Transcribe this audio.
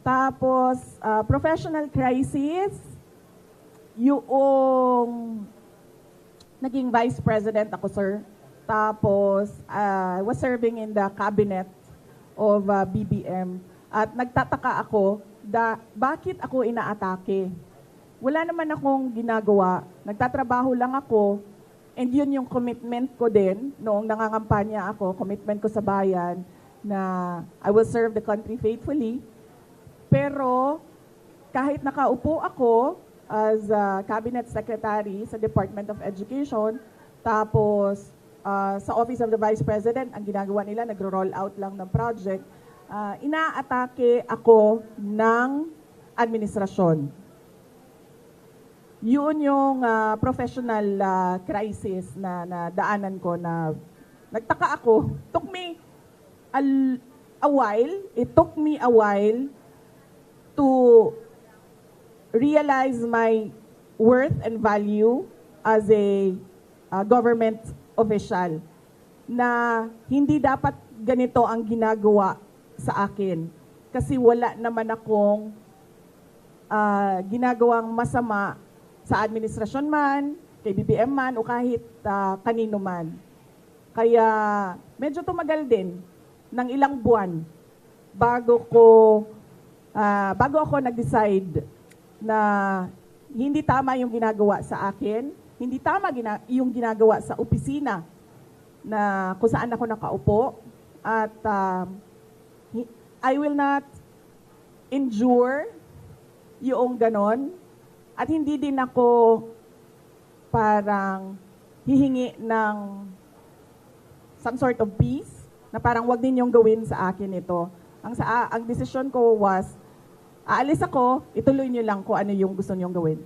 Tapos, professional crisis, yung naging vice president ako, sir. Tapos, I was serving in the cabinet of BBM. At nagtataka ako, bakit ako inaatake? Wala naman akong ginagawa. Nagtatrabaho lang ako. And yun yung commitment ko din, noong nangangampanya ako, commitment ko sa bayan, na I will serve the country faithfully. Pero, kahit nakaupo ako as Cabinet Secretary sa Department of Education, tapos sa Office of the Vice President, ang ginagawa nila, nagro-roll out lang ng project, inaatake ako ng administrasyon. Yun yung professional crisis na daanan ko na nagtaka ako. Took me a while. It took me a while to realize my worth and value as a government official, na hindi dapat ganito ang ginagawa sa akin. Kasi wala naman akong ginagawang masama sa administrasyon man, kay BBM man, o kahit kanino man. Kaya medyo tumagal din ng ilang buwan bago ako nag-decide na hindi tama yung ginagawa sa akin, hindi tama yung ginagawa sa opisina na kung saan ako nakaupo, at I will not endure yung ganon. At hindi din ako parang hihingi ng some sort of peace, na parang wag ninyong gawin sa akin ito. Ang desisyon ko was, aalis ako, ituloy niyo lang kung ano yung gusto niyong gawin.